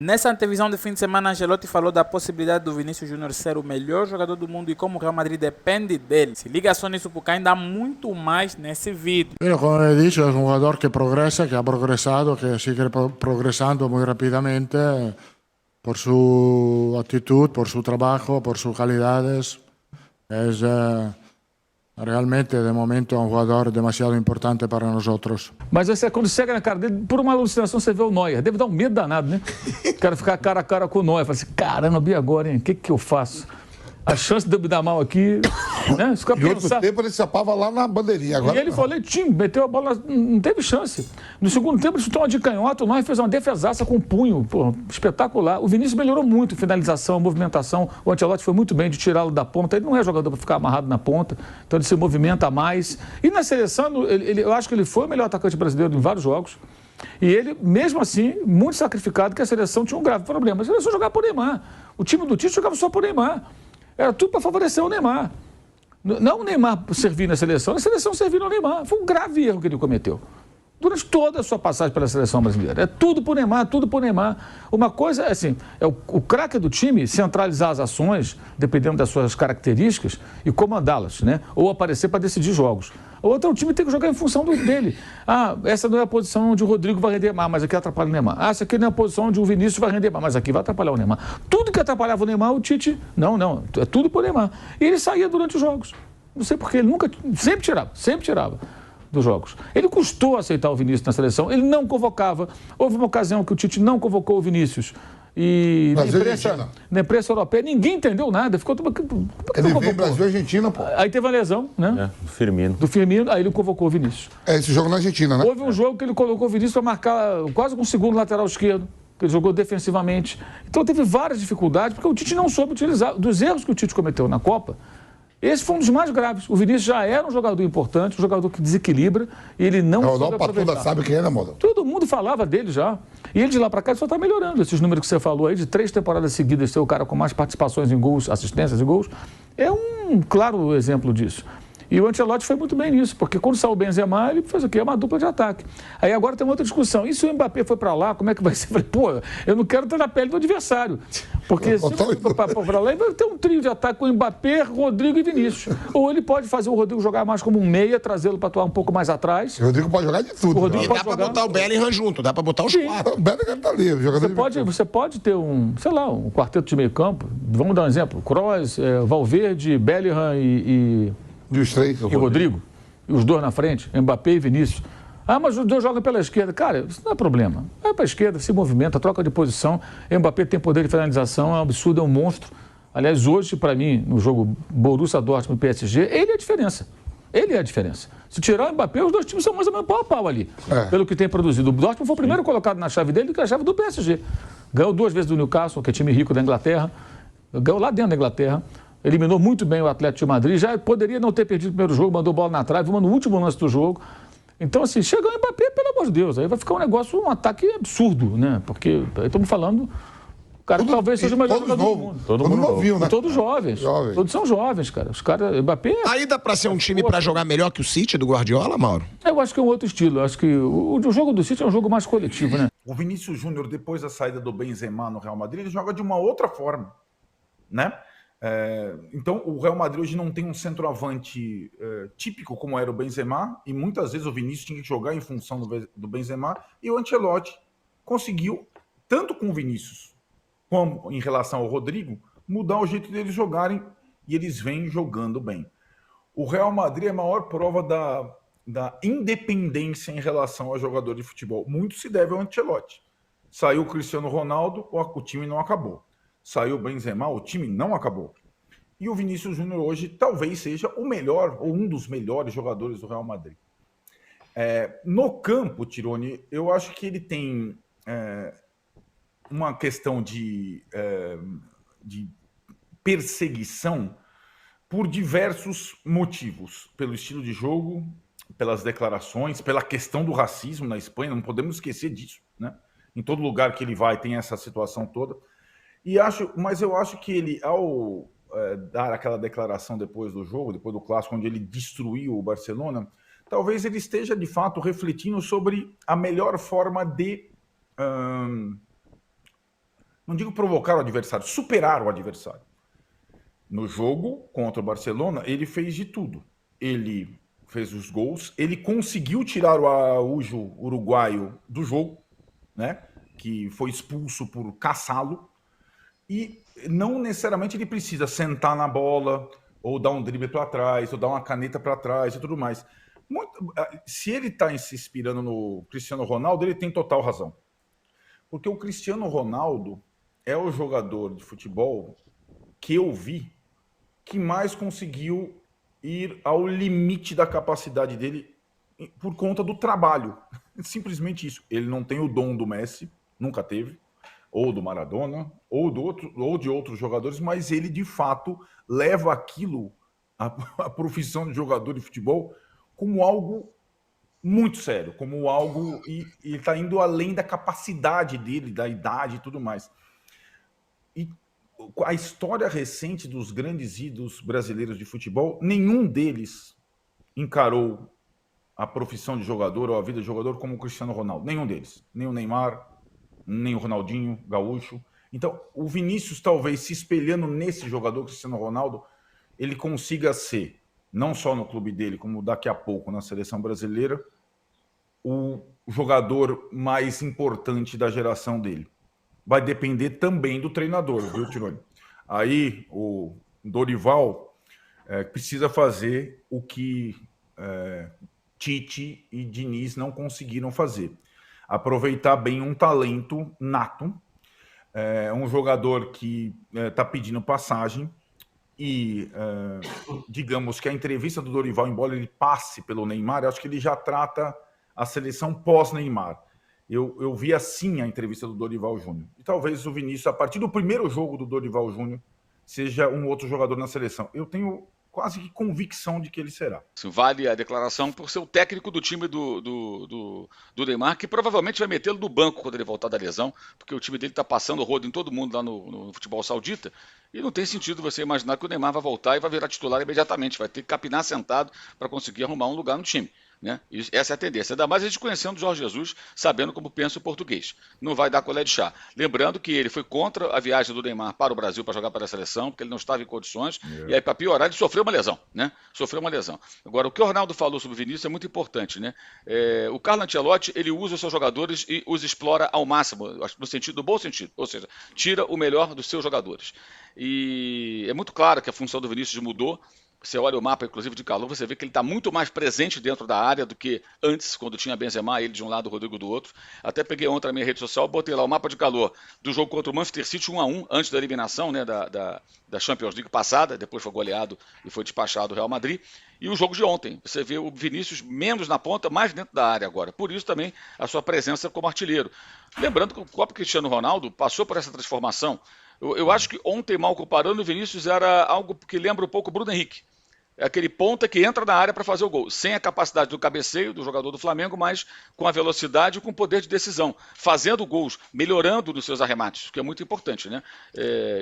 Nessa antevisão de fim de semana, Ancelotti falou da possibilidade do Vinícius Júnior ser o melhor jogador do mundo e como o Real Madrid depende dele. Se liga só nisso porque ainda há muito mais nesse vídeo. Pero como he dicho, es un jugador que progresa, que ha progresado, que sigue progresando muy rápidamente por su actitud, por su trabajo, por sus calidades. Es realmente, de momento, um jogador demasiado importante para nós. Mas você, quando chega na cara dele, por uma alucinação, você vê o Neuer. Deve dar um medo danado, né? O cara ficar cara a cara com o Neuer. Fala assim, caramba, e agora, hein? O que eu faço? A chance de eu me dar mal aqui, né? Se E outro tempo ele sapava lá na bandeirinha. Agora e ele falou, time, meteu a bola, não teve chance. No segundo tempo ele chutou uma de canhota, o Neuer fez uma defesaça com o punho, pô, espetacular. O Vinícius melhorou muito, finalização, movimentação. O Ancelotti foi muito bem de tirá-lo da ponta. Ele não é jogador para ficar amarrado na ponta, então ele se movimenta mais. E na seleção, eu acho que ele foi o melhor atacante brasileiro em vários jogos. E ele, mesmo assim, muito sacrificado, que a seleção tinha um grave problema. A seleção jogava por Neymar. O time do Tite jogava só por Neymar. Era tudo para favorecer o Neymar. Não o Neymar servir na seleção, a seleção servir no Neymar. Foi um grave erro que ele cometeu. Durante toda a sua passagem pela seleção brasileira. É tudo por Neymar, tudo por Neymar. Uma coisa é assim, é o craque do time centralizar as ações, dependendo das suas características, e comandá-las, né? Ou aparecer para decidir jogos. A outra, o time tem que jogar em função dele. Ah, essa não é a posição onde o Rodrigo vai render mais, mas aqui atrapalha o Neymar. Ah, essa aqui não é a posição onde o Vinícius vai render mais, mas aqui vai atrapalhar o Neymar. Tudo que atrapalhava o Neymar, o Tite, não, é tudo por Neymar. E ele saía durante os jogos. Não sei porquê, ele nunca, sempre tirava dos jogos. Ele custou aceitar o Vinícius na seleção, ele não convocava. Houve uma ocasião que o Tite não convocou o Vinícius. E na imprensa europeia ninguém entendeu nada. Ficou ele veio Brasil e Argentina, pô. Aí teve uma lesão, né? Do Firmino. Aí ele convocou o Vinícius. Esse jogo na Argentina, né? Houve um jogo que ele colocou o Vinícius para marcar quase com o segundo lateral esquerdo, que ele jogou defensivamente. Então teve várias dificuldades, porque o Tite não soube utilizar. Dos erros que o Tite cometeu na Copa, esse foi um dos mais graves. O Vinícius já era um jogador importante, um jogador que desequilibra, e ele não soube aproveitar. Toda sabe quem é, né, Modão? Todo mundo falava dele já. E ele de lá para cá só está melhorando. Esses números que você falou aí, de 3 temporadas seguidas, ser o cara com mais participações em gols, assistências e gols, é um claro exemplo disso. E o Ancelotti foi muito bem nisso, porque quando saiu o Benzema, ele fez o quê? Uma dupla de ataque. Aí agora tem uma outra discussão. E se o Mbappé foi para lá, como é que vai ser? Eu falei, pô, eu não quero estar na pele do adversário. Porque se ele for para lá, ele vai ter um trio de ataque com o Mbappé, Rodrigo e Vinícius. Ou ele pode fazer o Rodrigo jogar mais como um meia, trazê-lo para atuar um pouco mais atrás. O Rodrigo pode jogar de tudo. E dá para botar o Bellingham junto, dá para botar os quatro. O Bellingham tá ali, você pode ter um quarteto de meio campo. Vamos dar um exemplo. Kroos, Valverde, Bellingham e os três. E Rodrigo. E os dois na frente, Mbappé e Vinícius. Ah, mas os dois jogam pela esquerda. Cara, isso não é problema. Vai para a esquerda, se movimenta, troca de posição. Mbappé tem poder de finalização, é um absurdo, é um monstro. Aliás, hoje, para mim, no jogo Borussia Dortmund e PSG, ele é a diferença. Ele é a diferença. Se tirar o Mbappé, os dois times são mais ou menos pau a pau ali. Pelo que tem produzido. O Dortmund foi o primeiro colocado na chave dele, que é a chave do PSG. Ganhou 2 vezes do Newcastle, que é time rico da Inglaterra. Ganhou lá dentro da Inglaterra. Eliminou muito bem o Atlético de Madrid, já poderia não ter perdido o primeiro jogo, mandou bola na trave, uma no último lance do jogo. Então, assim, chega o Mbappé, pelo amor de Deus, aí vai ficar um negócio, um ataque absurdo, né? Porque aí estamos falando, o cara talvez seja o melhor jogador do mundo. Todo mundo novinho, né? Todos jovens. Todos são jovens, cara. Os caras, Mbappé... Aí dá pra ser um time pra jogar melhor que o City do Guardiola, Mauro? Eu acho que é um outro estilo. Eu acho que o jogo do City é um jogo mais coletivo, né? O Vinícius Júnior, depois da saída do Benzema no Real Madrid, ele joga de uma outra forma, né? Então, o Real Madrid hoje não tem um centroavante típico como era o Benzema, e muitas vezes o Vinícius tinha que jogar em função do Benzema, e o Ancelotti conseguiu, tanto com o Vinícius como em relação ao Rodrigo, mudar o jeito deles jogarem, e eles vêm jogando bem. O Real Madrid é a maior prova da independência em relação ao jogador de futebol. Muito se deve ao Ancelotti. Saiu o Cristiano Ronaldo, o time não acabou. Saiu o Benzema, o time não acabou. E o Vinícius Júnior hoje talvez seja o melhor, ou um dos melhores jogadores do Real Madrid. No campo, Tironi, eu acho que ele tem uma questão de perseguição por diversos motivos. Pelo estilo de jogo, pelas declarações, pela questão do racismo na Espanha, não podemos esquecer disso, né? Em todo lugar que ele vai tem essa situação toda. Mas eu acho que ele, ao dar aquela declaração depois do jogo, depois do clássico, onde ele destruiu o Barcelona, talvez ele esteja, de fato, refletindo sobre a melhor forma de não digo provocar o adversário, superar o adversário. No jogo contra o Barcelona, ele fez de tudo. Ele fez os gols, ele conseguiu tirar o Araújo uruguaio do jogo, né? Que foi expulso por caçá-lo. E não necessariamente ele precisa sentar na bola, ou dar um drible para trás, ou dar uma caneta para trás e tudo mais. Se ele está se inspirando no Cristiano Ronaldo, ele tem total razão. Porque o Cristiano Ronaldo é o jogador de futebol que eu vi que mais conseguiu ir ao limite da capacidade dele por conta do trabalho. Simplesmente isso. Ele não tem o dom do Messi, nunca teve, ou do Maradona, ou de outros jogadores, mas ele, de fato, leva aquilo, a profissão de jogador de futebol, como algo muito sério, como algo... E ele está indo além da capacidade dele, da idade e tudo mais. E a história recente dos grandes ídolos brasileiros de futebol, nenhum deles encarou a profissão de jogador ou a vida de jogador como o Cristiano Ronaldo. Nenhum deles. Nem o Neymar, nem o Ronaldinho Gaúcho. Então, o Vinícius, talvez, se espelhando nesse jogador Cristiano Ronaldo, ele consiga ser, não só no clube dele, como daqui a pouco na seleção brasileira, o jogador mais importante da geração dele. Vai depender também do treinador, viu, Tironi? Aí o Dorival precisa fazer o que Tite e Diniz não conseguiram fazer. Aproveitar bem um talento nato, um jogador que está pedindo passagem e, digamos que a entrevista do Dorival, embora ele passe pelo Neymar, eu acho que ele já trata a seleção pós-Neymar. Eu vi assim a entrevista do Dorival Júnior. E talvez o Vinícius, a partir do primeiro jogo do Dorival Júnior, seja um outro jogador na seleção. Eu tenho quase que convicção de que ele será. Vale a declaração por ser o técnico do time do Neymar, que provavelmente vai metê-lo no banco quando ele voltar da lesão, porque o time dele está passando o rodo em todo mundo lá no futebol saudita, e não tem sentido você imaginar que o Neymar vai voltar e vai virar titular imediatamente, vai ter que capinar sentado para conseguir arrumar um lugar no time. Né? Essa é a tendência. Ainda mais a gente conhecendo o Jorge Jesus, sabendo como pensa o português. Não vai dar colher de chá. Lembrando que ele foi contra a viagem do Neymar para o Brasil para jogar para a seleção, porque ele não estava em condições. E aí, para piorar, ele sofreu uma lesão. Né? Sofreu uma lesão. Agora, o que o Ronaldo falou sobre o Vinícius é muito importante. Né? O Carlo Ancelotti, ele usa os seus jogadores e os explora ao máximo, no bom sentido. Ou seja, tira o melhor dos seus jogadores. E é muito claro que a função do Vinícius mudou. Você olha o mapa, inclusive, de calor, você vê que ele está muito mais presente dentro da área do que antes, quando tinha Benzema, ele de um lado, o Rodrigo do outro. Até peguei ontem na minha rede social, botei lá o mapa de calor do jogo contra o Manchester City 1-1, antes da eliminação, né, da Champions League passada, depois foi goleado e foi despachado o Real Madrid. E o jogo de ontem, você vê o Vinícius menos na ponta, mais dentro da área agora. Por isso também a sua presença como artilheiro. Lembrando que o próprio Cristiano Ronaldo passou por essa transformação. Eu acho que ontem, mal comparando, o Vinícius era algo que lembra um pouco o Bruno Henrique. É aquele ponta que entra na área para fazer o gol, sem a capacidade do cabeceio do jogador do Flamengo, mas com a velocidade e com o poder de decisão, fazendo gols, melhorando nos seus arremates, que é muito importante, né?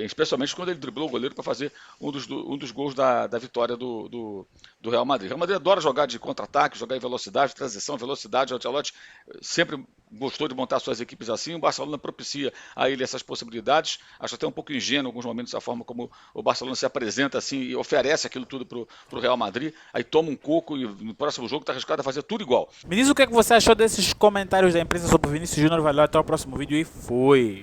Especialmente quando ele driblou o goleiro para fazer um dos gols da vitória do Real Madrid. O Real Madrid adora jogar de contra-ataque, jogar em velocidade, transição, velocidade. O Ancelotti sempre gostou de montar suas equipes assim, o Barcelona propicia a ele essas possibilidades. Acho até um pouco ingênuo em alguns momentos a forma como o Barcelona se apresenta assim e oferece aquilo tudo para o Real Madrid, aí toma um coco e no próximo jogo está arriscado a fazer tudo igual. Me diz o que você achou desses comentários da imprensa sobre o Vinícius Júnior. Valeu, até o próximo vídeo e fui!